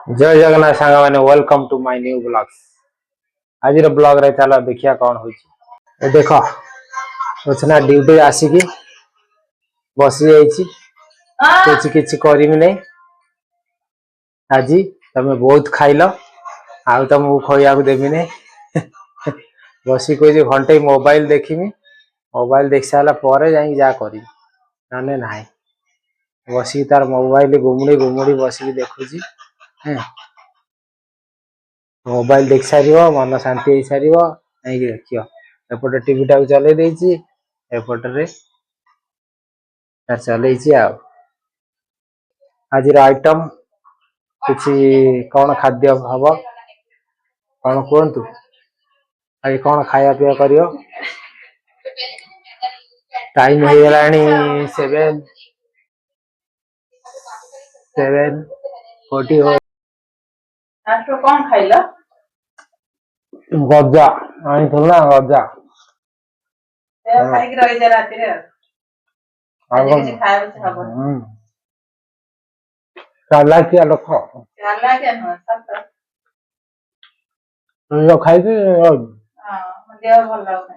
जय जगन्नाथ सांग मैंने welcome to my new blogs. आज ब्लॉग रे चलो देखिया कौन होई। देख ओछना ड्यूटी आसिकी बसी जाइछि किछि किछि करमि नै। आज तमे बहुत खाइल आउ तुमको खोया को देबि नै। बसी कोइ घंटे मोबाइल देखिमी मोबाइल देख सारा पर जाई जा करी नाने नाही बसी तार मोबाइल घुमुड़ी घुमुड़ी बसी देखुची। मोबाइल देख सार मन शांति हो सार नहीं देखियो एपटे टीवी टाक चले देछि एपटे चल आज आइटम किसी कौन खाद्य हम कौन कहतु आज कौन खाया पीया करियो। टाइम हो गलानी 7:40 कौन खाइल गजा आनी ना गजा खाई रही जा रात चालाकिया लोक खाई देह भल लगुना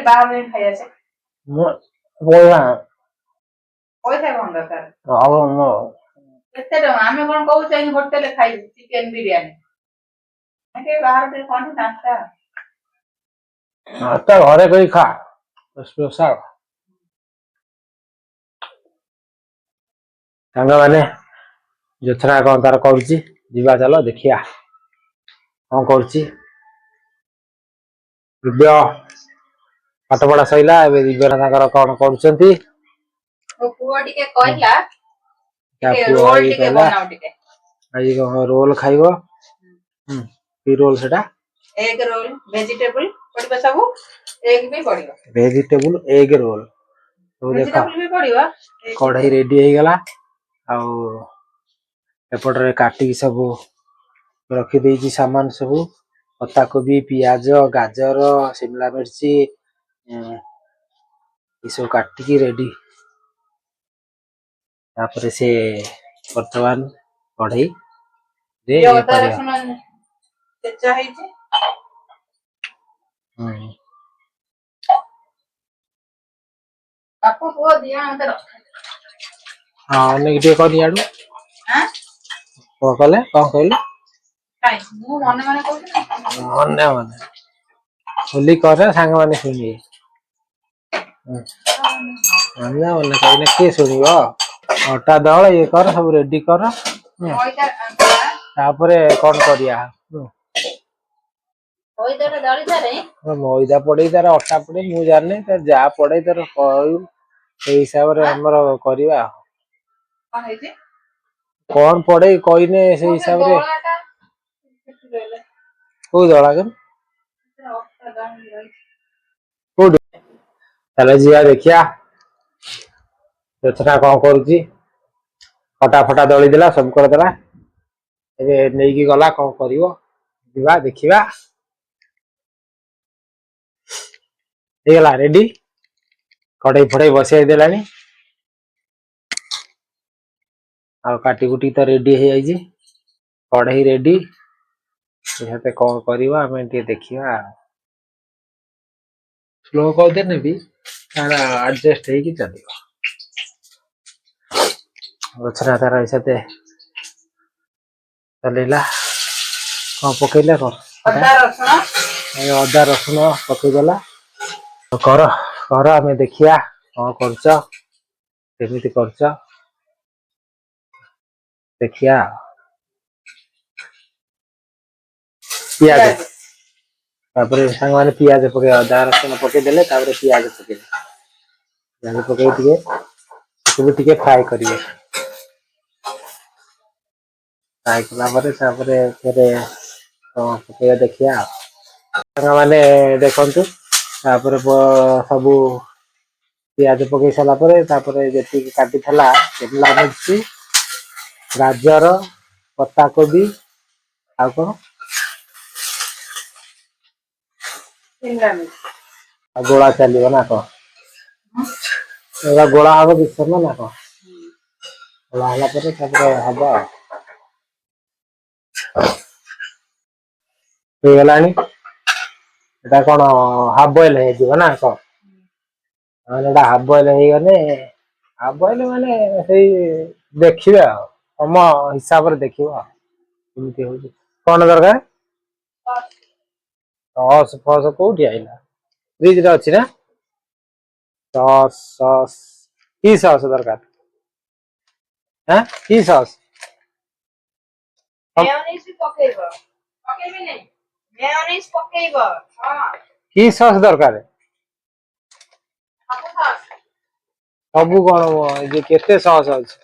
बाहर खाई पैसा कौन दरकार आम कौन कौच होटेल खाई चिकेन बिरियानी बाहर कौन नास्ता नास्ता घरे कोई खा स्पेशल सांग मैंने जोथना कौन तार करुच्ची जीवा चलो देखिया कौन करुच्ची। दिव्य पाठ पढ़ा सैला एबे दिव्य ताकर कौन करुचंती पुओ टिके कहला रोल टिके बनाओ टिके आज रोल खाइबो की रोल सेटा एग रोल वेजिटेबल पड़िबो सब एग भी पड़िबो वेजिटेबल एग रोल तो देखो वेजिटेबल भी पड़िबो कढ़ाई रेडी हो गला आउ एपटरे काटी सब रखी देइछि सामान सब पत्ता कोबी पियाज गाजर शिमला मिर्ची इसो काटी रेडी तापर से वर्तमान कढ़ाई दे अदा रसुन चेचा ହେଇଛି आपको वो दिया अंदर हां नेगेटिव कर याडू हां को कहले कोन कहले काई मु मने मने कहू मने मने होली करे सांग माने सुनिए मने मने कहले के सुनिबो आटा दळ ये कर सब रेडी कर तापरे कोन करिया मैदा दळी तारे मैदा पड़े तार अटा पड़े मु जाने तार जा पड़े तार कहू ए हिसाब रे हमर करिवा कोन हेती कौन पड़े कहने से हिसाब रे को दला के चलो जिया देखिया रचना कौन करुची फटा फटा दली देला सब कर देला एबे नेई की गला कौन करिवो दिवा देखिबा हेला रेडी कड़ाई फड़ाई बसाई देलानी आ काटी कुटी तो रेडी हो जाइए कढ़ाई रेडी ये कौन करवा आम टे देखा स्लो करदे भी एडजस्ट हो चलो रचना तार साथे चलला कौन पकईला कौन अदा रसुण पकईदेला कर कर आम देखिया कौन करमी कर देखिया पियाज तापर सांग माने पियाज पके अदा रसुण पके देले तापर पियाज पके टिके फ्राई करिवे फ्राई कला परे तापर फेरे पके देखिया सांग माने देखंतु तापर सब पियाज पके साला परे तापर जेति काटी थला शिमला मिर्ची गाजर पत्ता कोबी आ कोन गोला चलिए ना कौन गोला हम विश्व ना कौन ତଳ ହେଲା ପରେ ତାପରେ ହବ ଆଉ। ହେଇଗଲାଣି ଏଟା କଣ ହାଫ ବଏଲ ହେଇଯିବ ନା କଣ? ମାନେ ଏଟା ହାଫ ବଏଲ ହେଇଗଲେ ହାଫ ବଏଲ ମାନେ ସେଇ ଦେଖିବେ ଆଉ ତମ ହିସାବରେ ଦେଖିବ ଆଉ କେମିତି ହଉଛି କଣ ଦରକାର? ସସ୍ ଫସ୍ କୋଉଠି ଆଇଲା ଫ୍ରିଜରେ ଅଛି ନା? ସସ୍ କି ସସ୍ ଦରକାର? ଆଁ କି ସସ୍? ମେୟୋନିଜ୍ ବି ପକେଇବ। ପକେଇବି ନାଇଁ ମେୟୋନିଜ୍ ପକେଇବ। ହଁ କି ସସ୍ ଦରକାର? ସବୁ ସସ୍। ସବୁ କଣ ଏ ଯେ କେତେ ସସ୍ ଅଛି?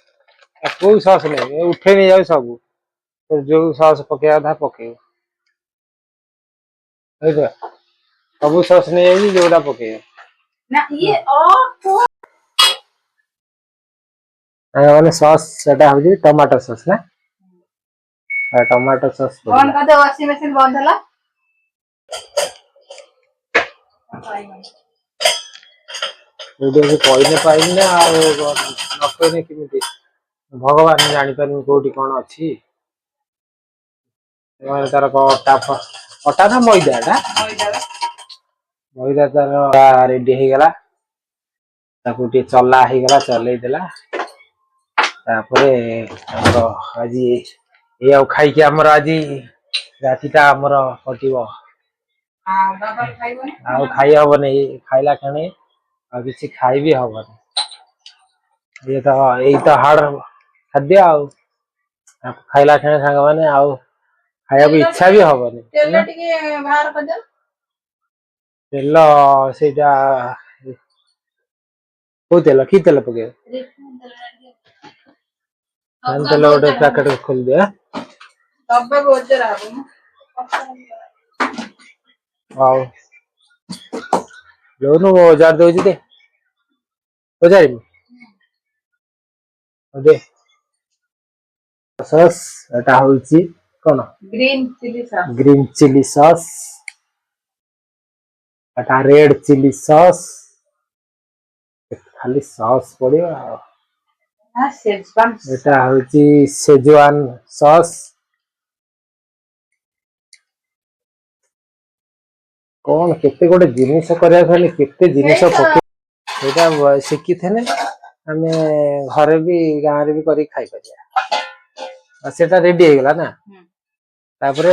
କୋଉ ସସ୍ ନାହିଁ ଏ ଉଠେଇ ନେଇଯାଉଛି ସବୁ ଯୋଉ ସସ୍ ପକେଇବା କଥା ପକେଇବ। ବୁଝିଲ ସବୁ ସସ୍ ନେଇଯାଇଛି ଯୋଉଟା ପକେଇବ। ନା ଇଏ ମାନେ ସସ୍ ସେଟା ହଉଛି ଟମାଟୋ ସସ୍ ନା? ଟମାଟୋ ସସ୍ ବନ୍ଦ ପଡିଲା। କରିଦେ ୱାସିଂ ମେସିନ୍ ବନ୍ଦ ହେଲା। ଯୋଉଠି କହିଲେ ପାଇଲି ନା ଆଉ ନ କହିଲେ କେମିତି ଭଗବାନ ଜାଣିପାରିବି କୋଉଠି କଣ ଅଛି। ତାର ଅଟା ନା ମଇଦା ଏଟା? ମଇଦା ତାର ରେଡି ହେଇଗଲା ତାକୁ ଟିକେ ଚଲା ହେଇଗଲା ଚଲେଇ ଦେଲା ତାପରେ ଆମର ଆଜି ଏଇ ଆଉ ଖାଇକି ଆମର ଆଜି ରାତିଟା ଆମର କଟିବ। ଆଉ ଖାଇ ହବନି ଖାଇଲା କ୍ଷଣି ଆଉ କିଛି ଖାଇବି ହବନି ଏଇତ ହାଡ ଖାଦ୍ୟ ଆଉ ଖାଇଲା କ୍ଷଣି ସାଙ୍ଗମାନେ ଆଉ ଖାଇବାକୁ ଇଚ୍ଛା ବି ହବନି। ତେଲ ଟିକେ ବାହାର କରିଦେଲ। ତେଲ ସେଇଟା କୋଉ ତେଲ କି ତେଲ ପକେଇବ? ତେଲ ଗୋଟେ ପ୍ୟାକେଟ ଖୋଲିଦିଏ। ଦବାକୁ ଓଜରା ହବ ହଉ ଦଉନୁ ମୁଁ ଅଜାଡି ଦଉଛି ଦେ ଅଜାଡିବୁ ଦେ ସସ୍ ଏଟା ହଉଛି କଣ? ଗ୍ରୀନ ଚିଲି ସସ୍ ଏଟା ରେଡ ଚିଲି ସସ୍ ଖାଲି ସସ୍ ପଡିବ ଆଉ ଏଟା ହଉଛି ସେଜୱାନ ସସ୍ କଣ କେତେ ଗୋଟେ ଜିନିଷ କରିବାକୁ ହେଲେ କେତେ ଜିନିଷ ପକେଇ ସେଇଟା ଶିଖିଥେଲେ ଆମେ ଘରେ ବି ଗାଁରେ ବି କରିକି ଖାଇପାରିବା। ଆଉ ସେଟା ରେଡି ହେଇଗଲା ନା ତାପରେ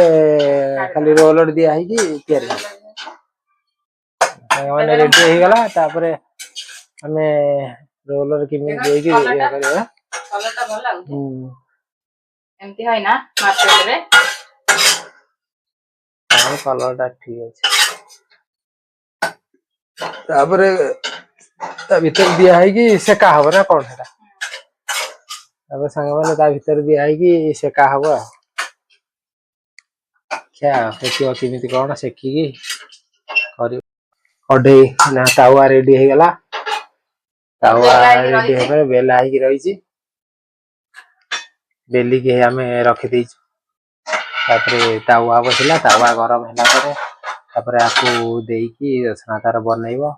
ଖାଲି ରୋଲର ଦିଆ ହେଇକି ତିଆରି ମାନେ ରେଡି ହେଇଗଲା ତାପରେ ଆମେ ରୋଲର କେମିତି ଦେଇକି ଇଏ କରିବା। ଏମିତି ହଇନା ମାର୍କେଟରେ ହଁ କଲର ଟା ଠିକ ଅଛି। ତାପରେ ତା ଭିତରେ ଦିଆ ହେଇକି ସେକା ହବ ନା କଣ ସେଟା? ତାପରେ ସାଙ୍ଗମାନେ ତା ଭିତରେ ଦିଆ ହେଇକି ସେକା ହବ ଆଉ। ଦେଖିବା କେମିତି କଣ ସେକିକି କରିବ। କଢେଇ ନା ତାୱା ରେଡି ହେଇଗଲା। ତାୱା ରେଡି ହେବେ ବେଲା ହେଇକି ରହିଛି। ବେଲିକି ଆମେ ରଖିଦେଇଛୁ। ତାପରେ ତାୱା ବସିଲା ତାୱା ଗରମ ହେଲା ପରେ ତାପରେ ଆକୁ ଦେଇକି ତାର ବନେଇବ।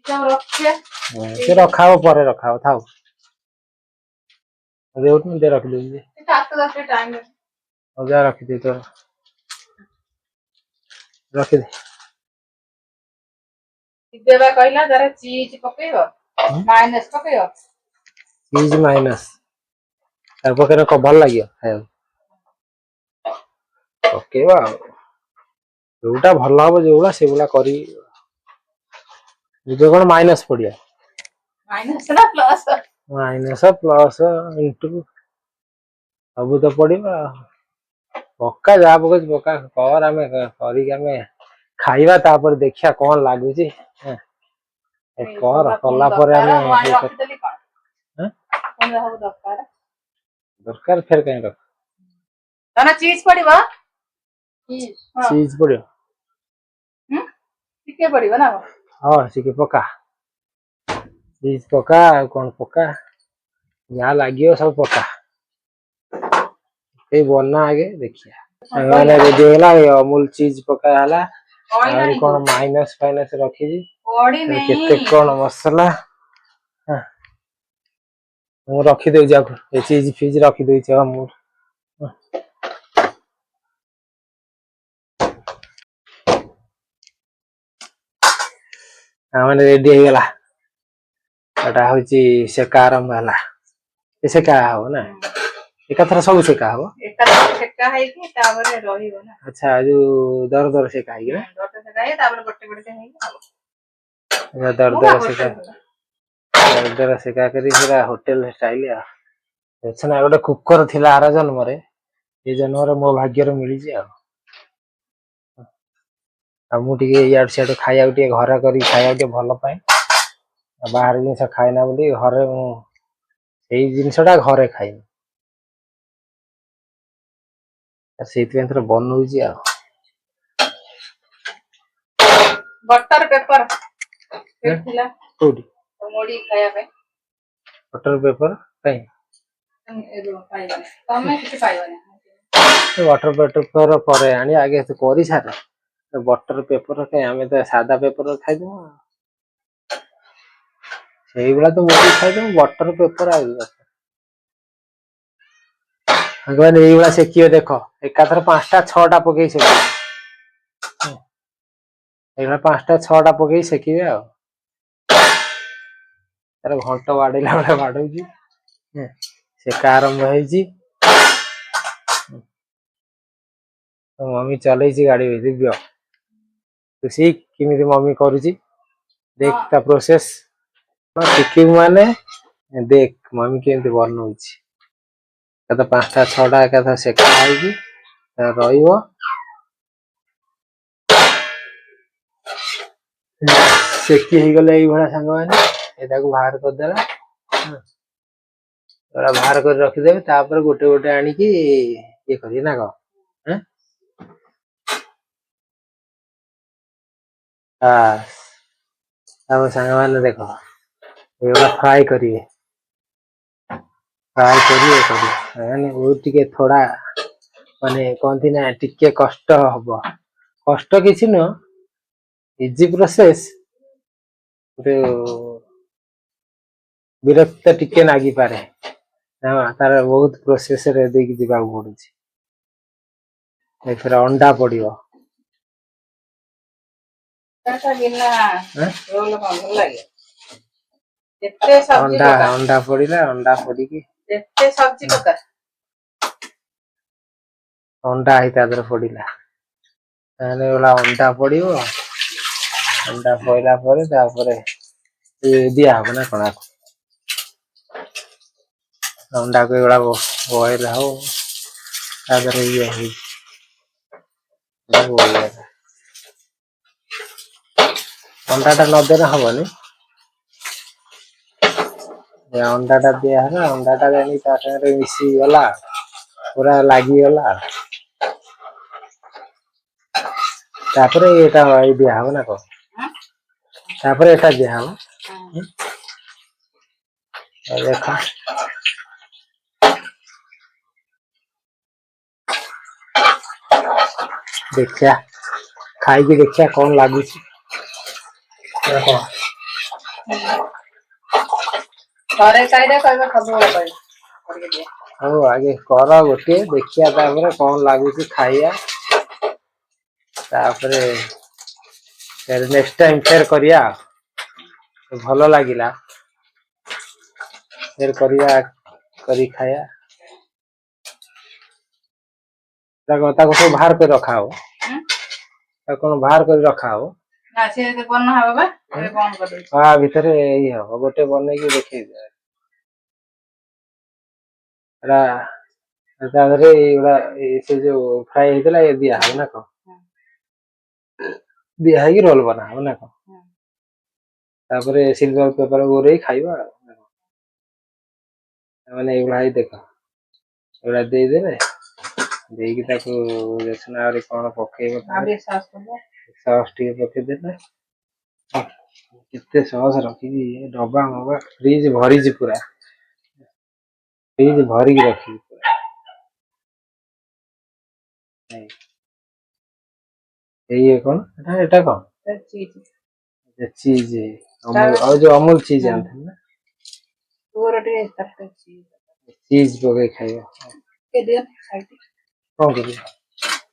ସେ ରଖା ହବ ପରେ ରଖା ହବ ଥାଉ। ଦେଉଠି ଦେ ରଖିଦଉଛି ଯା ରଖିଦେଇ ତୋର ରଖିଦେ। ଦିବ୍ୟ ବା କହିଲା ତାର ଚିଜ ପକେଇବ ମାଇନସ ପକେଇବ। ଚିଜ ମାଇନସ ତା ପକେଇଲେ ଭଲ ଲାଗିବ ଖାଇବାକୁ। ପକେଇବା ଆଉ ଯୋଉଟା ଭଲ ହବ ଯୋଉଗୁଡା ସେଇଗୁଡା କରି ନିଜ କଣ ମାଇନସ ପଡିବ ମାଇନସ ନା ପ୍ଲସ ମାଇନସ ପ୍ଲସ ଇଣ୍ଟୁ ସବୁ ତ ପଡିବ ପକ୍କା ଯାହା ପକଉଛି ପକ୍କା କର ଆମେ କରିକି ଆମେ ଖାଇବା ତାପରେ ଦେଖିବା କଣ ଲାଗୁଛି। କର କଲା ପରେ ଆମେ ଦରକାର ଫେର କାଇଁ ରଖ ଚିଜ ପଡିବ ଚିଜ ପଡିବ ଟିକେ ପଡିବ ନା ହଁ ଟିକେ ପକା ଚିଜ ପକା ଆଉ କଣ ପକା ଯାହା ଲାଗିବ ସବୁ ପକା ଏଇ ବନା ଆଗେ ଦେଖିବା ରେଡି ହେଇଗଲା ଅମୁଲ ଚିଜ ପକା ହେଲା ଆହୁରି କଣ ମାଇନସ ଫାଇନସ ରଖିଛି କେତେ କଣ ମସଲା ମୁଁ ରଖିଦେଉଛି ଆକୁ ଏ ଚିଜ ଫିଜ ରଖିଦେଇଛି ଆଉ ମୁଁ ମାନେ ରେଡି ହେଇଗଲା ଏଟା ହଉଛି ସେକା ଆରମ୍ଭ ହେଲା ଏ ସେକା ହବ ନା ଏକାଥର ସବୁ ସେକା ହବ ଏକାଥରେ ସେକା ହେଇକି ତାପରେ ରହିବ ନା। ଆଚ୍ଛା ଯୋଉ ଦର ଦର ସେକା ହେଇକି ନା ଦରଟା ସେକା ହେଇ ତାପରେ ଗୋଟେ ଗୋଟେ ହେଇକି ହବ। ଦର ମୁଁ ବା ଦର ସେକା ହୋଟେଲ ଦର ଦର ସେକା କରି ପୁରା ହୋଟେଲ ଷ୍ଟାଇଲ ଆଉ ନା ଗୋଟେ କୁକର ଥିଲା ଆର ଜନ୍ମରେ ଏ ଜନ୍ମରେ ମୋ ଭାଗ୍ୟରେ ମିଳିଛି ଆଉ ମୁଁ ଟିକେ ଇଆଡୁ ସିଆଡୁ ଖାଇବାକୁ ଟିକେ ଘରେ କରିକି ଖାଇବାକୁ ଟିକେ ଭଲ ପାଏ ଆଉ ବାହାର ଜିନିଷ ଖାଇନା ବୋଲି ଘରେ ମୁଁ ସେଇ ଜିନିଷ ଟା ଘରେ ଖାଇନି ସେଇଥିପାଇଁ ଥର ବନଉଛି ଆଉ ବଟର ପେପର ଥିଲା କୋଉଠି ମୋଡି ଖାଇବା ପାଇଁ ବଟର ପେପର କାଇଁ ତମେ କିଛି ପାଇବନି। ବଟର ପେପର ପରେ ଆଣି ଆଗେ କରିସାରେ ବଟର ପେପର କାଇଁ ଆମେ ତ ସାଧା ପେପର ଖାଇଦବୁ ସେଇଭଳିଆ ତ ମୋଡି ଖାଇଦବୁ ବଟର ପେପର ଆଉ ମାନେ ଏଇଭଳିଆ ସେକିବେ ଦେଖ ଏକାଥର 5ଟା 6ଟା ପକେଇ ସେକିବେ ଏଇଭଳିଆ 5ଟା 6ଟା ପକେଇ ସେକିବେ ଆଉ ତାର ଘଣ୍ଟ ବାଡେଇଲା ବେଳେ ବାଡଉଛି ସେକା ଆରମ୍ଭ ହେଇଛି ମମି ଚଲେଇଛି ଗାଡି ଦିବ୍ୟ ତୁ ଶିଖ କେମିତି ମମି କରୁଛି ଦେଖ ତା ପ୍ରୋସେସ ଶିଖିବୁ ମାନେ ଦେଖ ମମି କେମିତି ବନଉଛି ଏକାଥରେ 5ଟା 6ଟା ଏକାଥରେ ସେକା ହେଇକି ରହିବ ସେକି ହେଇଗଲେ ଏଇଭଳିଆ ସାଙ୍ଗମାନେ ଏଟାକୁ ବାହାର କରିଦେବା ଏଗୁଡା ବାହାର କରି ରଖିଦେବେ ତାପରେ ଗୋଟେ ଗୋଟେ ଆଣିକି ଇଏ କରିବେ ନା କଣ ଆମ ସାଙ୍ଗମାନେ ଦେଖ ଏଗୁଡା ଫ୍ରାଏ କରିବେ ମାନେ ବହୁତ ଟିକେ ଥୋଡା ମାନେ କହନ୍ତି ନା ଟିକେ କଷ୍ଟ ହବ କଷ୍ଟ କିଛି ନୁହଁ ଇଜି ପ୍ରୋସେସ ବିରକ୍ତ ଟିକେ ଲାଗିପାରେ ତାର ବହୁତ ପ୍ରୋସେସରେ ଦେଇକି ଯିବାକୁ ପଡୁଛି ଏଥିରେ ଅଣ୍ଡା ପଡିବ ଅଣ୍ଡା ପଡିଲା ଅଣ୍ଡା ପଡିକି ଯେତେ ସବଜି ପକା ଅଣ୍ଡା ହେଇ ତା ଦେହରେ ପଡିଲା ତାହେଲେ ଏଗୁଡା ଅଣ୍ଡା ପଡିବ ଅଣ୍ଡା ପଇଲା ପରେ ତାପରେ ଦିଆହବ ନା କଣ ଅଣ୍ଡାକୁ ଏଗୁଡା ବଏଲ ହବ ତା ଦେହରେ ଇଏ ହେଇଛି ଅଣ୍ଡା ଟା ନଦେଲେ ହବନି ଅଣ୍ଡା ଟା ଦିଆହେଲା ଅଣ୍ଡା ଟା ଜାଣି ତା ସାଙ୍ଗରେ ମିଶି ଗଲା ପୁରା ଲାଗିଗଲା ତାପରେ ଏଇଟା ଦିଆହବ ନା କଣ ତାପରେ ଏଟା ଦିଆହବ ଦେଖ ଦେଖିଆ ଖାଇକି ଦେଖିଆ କଣ ଲାଗୁଛି ଥରେ ଖାଇଲେ କହିବ ସବୁବେଳେ କହିବ ହଉ ଆଗେ କର ଗୋଟିଏ ଦେଖିବା ତାପରେ କଣ ଲାଗୁଛି ଖାଇବା ତାପରେ ନେକ୍ସଟ ଟାଇମ ଫେର କରିବା ଭଲ ଲାଗିଲା ଫେର କରିବା କରି ଖାଇବା ତାକୁ ସବୁ ବାହାର କରି ରଖା ହବ ତାକୁ କଣ ବାହାର କରି ରଖା ହବ ଭିତରେ ଇଏ ହବ ଗୋଟେ ବନେଇକି ଦେଖେଇଦିଅ ତା ଦେହରେ ଏଇଗୁଡା ସେ ଯୋଉ ଫ୍ରାଏ ହେଇଥିଲା ଏ ଦିଆ ହବ ନା କଣ ଦିଆ ହେଇକି ରୋଲ ବନା ହବ ନା କଣ ତାପରେ ସିଲଭର ପେପର ଘୋରେଇ ଖାଇବା ମାନେ ଏଇଭଳିଆ ଦେଖ ଏଗୁଡା ଦେଇଦେବେ ଦେଇକି ତାକୁ ରସୁଣ ଆହୁରି କଣ ପକେଇବ ସସ୍ ଟିକେ ପକେଇଦେଲେ କେତେ ସସ୍ ରଖିଛି ଡବା ମବା ଫ୍ରିଜ ଭରିଛି ପୁରା ଫ୍ରିଜ ଭରିକି ରଖିଛି ପୁରା ଏଇ କଣ ଏଟା କଣ ଚିଜ ଆଉ ଯୋଉ ଅମୁଲ ଚିଜ ଆଣିଥିଲି ନା ପୁଅର ଟିକେ ତରକାରୀ ଚିଜ ପକେଇ ଖାଇବ ଟିକେ ଦିଅ ଖାଇବି। କଣ କରିବ?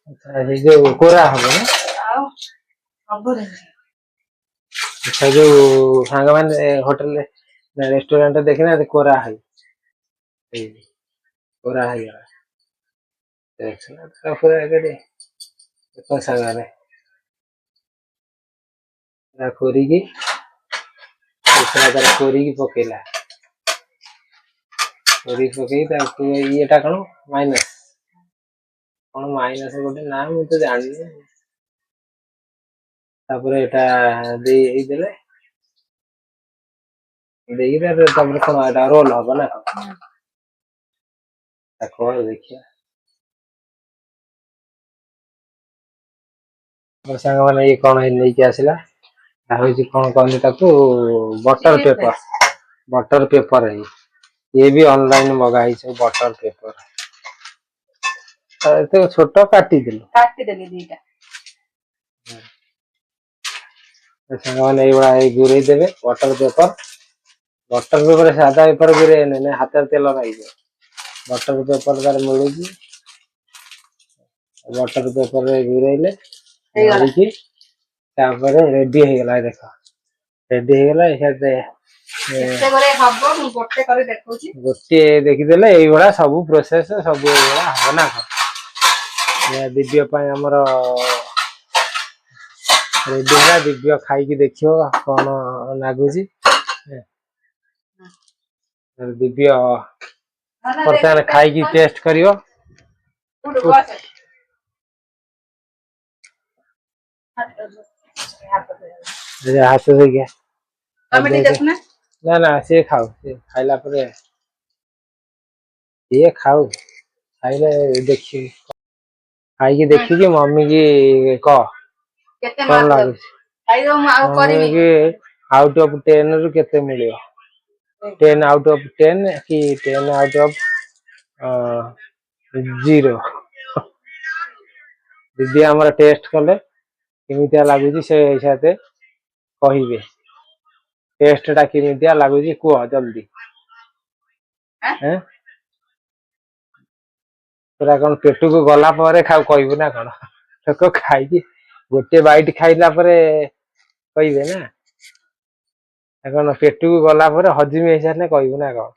ଆଚ୍ଛା, ଏଇ ଯୋଉ କୋରା ହବ ନା? ଆଉ ସବୁରେ ଆଚ୍ଛା, ଯୋଉ ସାଙ୍ଗମାନେ ହୋଟେଲରେ ରେଷ୍ଟୁରାଣ୍ଟ ଦେଖିନା କୋରା ହେଇ କୋରା ହେଇଗଲା। ଦେଖିଲା ତାପରେ ଦେଖ ସାଙ୍ଗରେ କରିକି କରିକି ପକେଇଲା। କରିକି ପକେଇ ତାକୁ ଇଏଟା କଣ ମାଇନସ କଣ ମାଇନସ ଗୋଟେ ନା ମୁଁ ତ ଜାଣିନି। ତାପରେ ଏଟା ଦେଇଦେଲେ ଦେଇକି ତାପରେ କଣ ଏଟା ରୋଲ ହବ ନା କଣ? କଣ ଦେଖିବା ମୋ ସାଙ୍ଗମାନେ ଇଏ କଣ ନେଇକି ଆସିଲା ହଉଛି କଣ କହନ୍ତି ତାକୁ ବଟର ପେପର ଇଏ ବି ଅନଲାଇନ ମଗା ହେଇଛି ବଟର ପେପର। ଏତେ ଛୋଟ କାଟିଦେଲି ଦିଟା। ସାଙ୍ଗମାନେ ଏଇଭଳିଆ ଗୁରେଇ ଦେବେ ବଟର ପେପର ସାଧା ପେପର ଗୁରେଇବେନି ହାତରେ ତେଲ ଲାଗିଯିବ। ବଟର ପେପର ତାର ମିଳୁଛି ବଟର ପେପରରେ ଗୁରେଇଲେ ଧରିକି ତାପରେ ରେଡି ହେଇଗଲା। ଦେଖ ରେଡି ହେଇଗଲା। ଗୋଟିଏ ଦେଖିଦେଲେ ଏଇଭଳିଆ ସବୁ ପ୍ରୋସେସ ସବୁ ଏଇଭଳିଆ ହବ ନା କଣ? ଦିବ୍ୟ ପାଇଁ ଆମର ରେଡି ହେଲା। ଦିବ୍ୟ ଖାଇକି ଦେଖିବ କଣ ଲାଗୁଛି। ଦିବ୍ୟ ବର୍ତ୍ତମାନ ଖାଇକି ଟେଷ୍ଟ କରିବ। ହାତ ଧୋଇକି ନା ସିଏ ଖାଉ ସିଏ ଖାଇଲା ପରେ ସିଏ ଖାଉ ଖାଇଲେ ଦେଖିବି ଖାଇକି ଦେଖିକି ମମି କି କହ କଣ ଲାଗୁଛି। ଆଉଟ ଅଫ 10 ରୁ କେତେ ମିଳିବ? 10 ଆଉଟ ଅଫ 10 କି 10 ଆଉଟ ଅଫ 0? ଦିଦି ଆମର ଟେଷ୍ଟ କଲେ କେମିତିଆ ଲାଗୁଛି ସେ ହିସାବରେ କହିବେ। ଟେଷ୍ଟ ଟା କେମିତିଆ ଲାଗୁଛି କୁହ ଜଲ୍ଦି। ପୁରା କଣ ପେଟକୁ ଗଲା ପରେ କହିବୁ ନା କଣ? ଲୋକ ଖାଇକି ଗୋଟେ ବାଇଟ ଖାଇଲା ପରେ କହିବେ ନା କଣ? ପେଟକୁ ଗଲା ପରେ ହଜିମ ହେଇସାରିଲେ କହିବୁ ନା କଣ?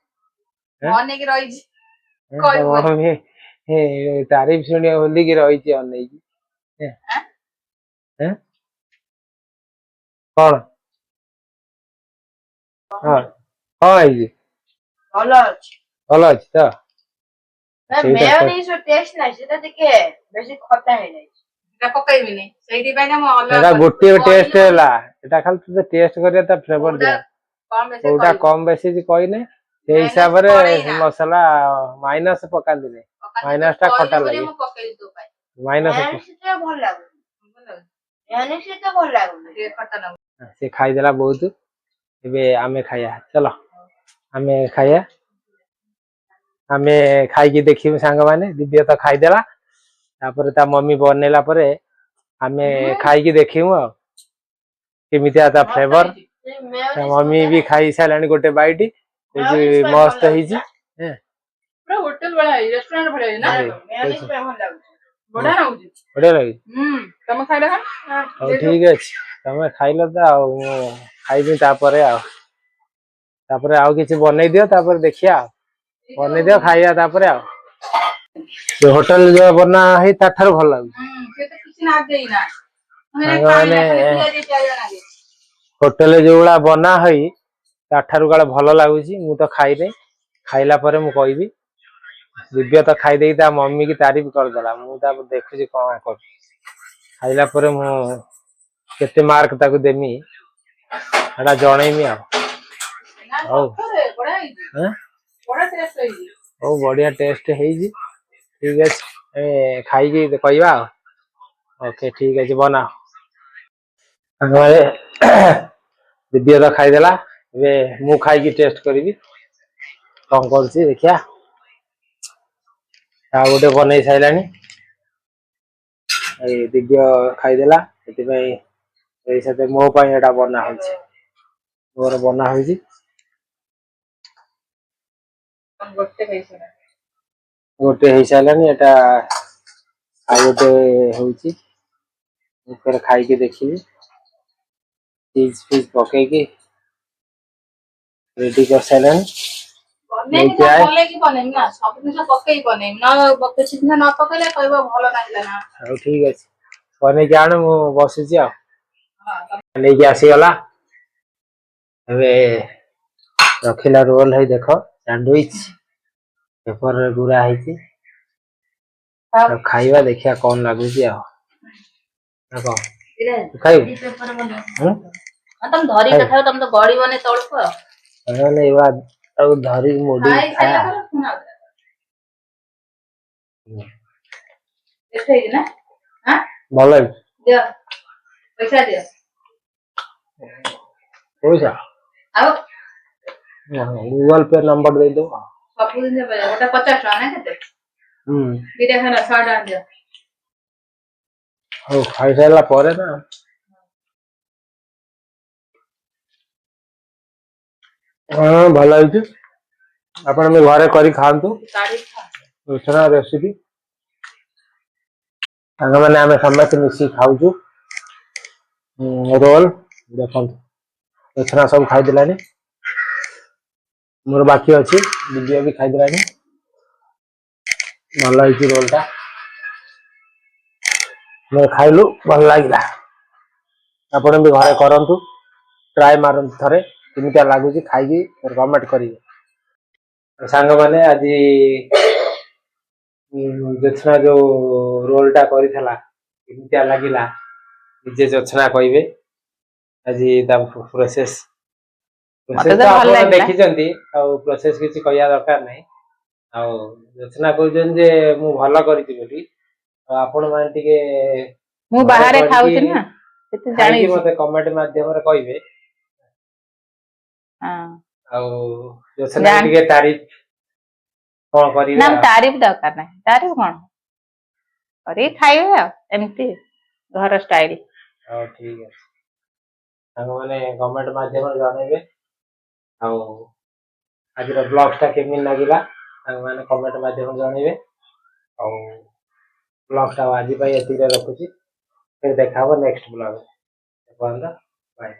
ତାରିଫ ଶୁଣିବ ବୋଲିକି ରହିଛି ଅନେଇକି। କଣ ହଁ କଣ ହେଇଛି? ଭଲ ଅଛି ତ? ଗୋଟିଏ ଟେଷ୍ଟ ହେଲା ଏଟା ଖାଲି ଟେଷ୍ଟ କରିବା ତା ଫ୍ଲେଭର ଦିଆ କୋଉଟା କମ ବେଶୀ କହିନେ ସେଇ ହିସାବରେ ମସଲା ମାଇନସ ପକାନ୍ତିନି। ମାଇନସ ଟା ଖଟା ଲାଗେ। ମାଇନସ ସେ ଖାଇଦେଲା ବହୁତ। ଏବେ ଆମେ ଖାଇବା ଚାଲ ଆମେ ଖାଇବା। ଆମେ ଖାଇକି ଦେଖିବୁ ସାଙ୍ଗମାନେ। ଦିବ୍ୟ ତ ଖାଇଦେଲା ତାପରେ ତା ମମି ବନେଇଲା ପରେ ଆମେ ଖାଇକି ଦେଖିବୁ ଆଉ କେମିତିଆ ତା ଫ୍ଲେଭର। ତା ମମି ବି ଖାଇ ସାରିଲାଣି ଗୋଟେ ବାଇଟ ମସ୍ତ ହେଇଛି। ବଢିଆ ଲାଗୁଛି। ହଉ ଠିକ ଅଛି ତମେ ଖାଇଲ ତ ଆଉ ମୁଁ ଖାଇବି ତାପରେ ଆଉ କିଛି ବନେଇ ଦିଅ ତାପରେ ଦେଖିବା ଆଉ ବନେଇ ଦିଅ ଖାଇବା ତାପରେ ଆଉ ସେ ହୋଟେଲ ଯୋଉ ବନା ହେଇ ତା ଠାରୁ ଭଲ ଲାଗୁଛି। ହୋଟେଲରେ ଯୋଉ ଭଳିଆ ବନା ହେଇ ତା ଠାରୁ କାଳେ ଭଲ ଲାଗୁଛି। ମୁଁ ତ ଖାଇନି ଖାଇଲା ପରେ ମୁଁ କହିବି। ଦିବ୍ୟ ତ ଖାଇଦେଇକି ତା ମମି କି ତାରିଫ କରିଦେଲା। ମୁଁ ତାପରେ ଦେଖୁଛି କଣ କରୁଛି। ଖାଇଲା ପରେ ମୁଁ କେତେ ମାର୍କ ତାକୁ ଦେମି ସେଟା ଜଣେଇମି ଆଉ। ହଉ ହଉ ବଢିଆ ଟେଷ୍ଟ ହେଇଛି। ଠିକ ଅଛି ଖାଇକି କହିବା ଆଉ। ଓକେ ଠିକ ଅଛି ବନାଅ। ଦିବ୍ୟ ତ ଖାଇଦେଲା। ଏବେ ମୁଁ ଖାଇକି ଟେଷ୍ଟ କରିବି କଣ କରୁଛି ଦେଖିବା। ଆଉ ଗୋଟେ ବନେଇ ସାରିଲାଣି। ଏଇ ଦିବ୍ୟ ଖାଇଦେଲା ସେଥିପାଇଁ ଏଇ ସାଥେ ମୋ ପାଇଁ ଏଇଟା ବନା ହଉଛି। ମୋର ବନା ହଉଛି। ଗୋଟେ ହେଇସାରା गोटे हो सारानी एटा आ गोटे होउची ऊपर खाई के देखिए चीज फीज पकेगी रेडी कर सारानी ବନେଇକି ନା ଭଲକି ବନେଇବି ନା ସବୁ ଜିନିଷ ପକେଇ ବନେଇବି ନା କିଛି ଜିନିଷ ନ ପକେଇଲେ କହିବ ଭଲ ଲାଗିଲା ନା ଆଉ ଠିକ ଅଛି ବନେଇକି ଆଣ ମୁଁ ବସିଛି ଆଉ ହଁ ନେଇକି ଆସିଗଲା ଏବେ रखिला रोल है देख सैंडविच पेपर रे गुरा है ତମ खाइबा देखिया कौन लगुच देखो खाइब ଧରି କଥା ତମେ ତ ଗଡିବନି ତଳକୁ नहीं बात अब धरी मोड़ी ଖାଇ खाया ସାରିଲା ପରେ ପୁଣି ଟେଷ୍ଟ ହେଇଛି ନା ଆଁ भल ଦିଅ ପଇସା ଦିଅ पैसा ଆଉ गूगल पे नंबर दे दो ସବୁ ଜିନିଷ ଗୋଟେ 50 ଟଙ୍କା ନା କେତେ ଦିଟା ଖାଇଲା 100 ଟଙ୍କା ଦିଅ हो खाई सारा पर ना हाँ भल आपण भी घरे करी खातु ଶାଢୀ ଖା दूसरा रेसिपी साग मैंने आम समस्त मिसिक खाऊचु रोल देख दूसरा सब खाईदेला मोर बाकी अच्छी विजय भी खाईदेला भल रोल टा मैं खाइलु भल लगे आपण भी घरे करंतु ट्राए मारंतु थरे केमिटा लागुची खाइकी कमेंट करिवे सांग माने आज जोत्सना जो रोल टा करिथला केमिटा लागिला निजे जोत्सना कहिबे आज ता प्रोसेस मते प्रोसेस तो तो भल आपण लागला देखिचंती आ प्रोसेस किछि कहिया दरकार नै आ जोत्सना कहउछन जे मु भल करिति बोली आपण माने टिके ମୁଁ ବାହାରେ ଖାଉଛି ନା ସେତେ ଖାଇକି ଜାଣିଛି मते कमेंट माध्यम रे कहिबे ହଁ आ जोत्सना टिके तारीफ कौन करिवे ନା ତାରିଫ ଦରକାର ନାହିଁ ତାରିଫ କଣ କରିକି ଖାଇବେ ଆଉ ଏମିତି ଘର ଷ୍ଟାଇଲ हाँ ठीक है सांग माने कमेंट माध्यम रे जणेबे आ आज ब्लॉग टा केमिन लागिला सांग माने कमेंट माध्यम रे जणेबे आ ब्लॉग टा आज एति रखुची फिर देखा नेक्स्ट ब्लॉग बाय बाय।